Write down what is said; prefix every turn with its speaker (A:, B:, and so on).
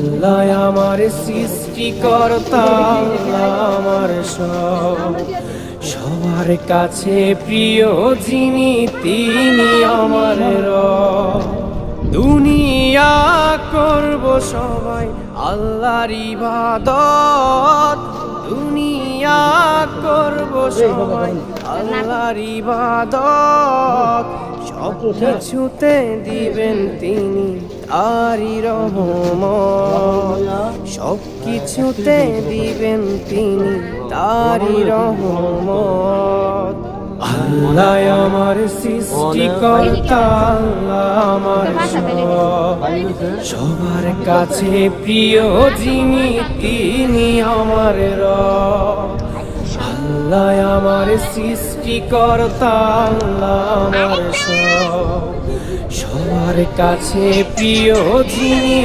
A: আল্লাহ আমার সৃষ্টিকর্তা, আল্লাহ আমার সব, সবার কাছে প্রিয় যিনি তিনি আমার রব। দুনিয়া করব সবাই আল্লাহর ইবাদত, দুনিয়া করব সবাই আল্লাহর ইবাদত, সব কিছুতে দিবেন তিনি তারই রহমত, সব কিছুতে দিবেন তিনি তারই রহমত। আল্লাহ আমার সৃষ্টিকর্তা, আল্লাহ আমার সব, সবার কাছে প্রিয় যিনি তিনি আমার রব। আল্লাহ আমার সৃষ্টিকর্তা, আল্লাহ আমার সব, সবার কাছে প্রিয় যিনি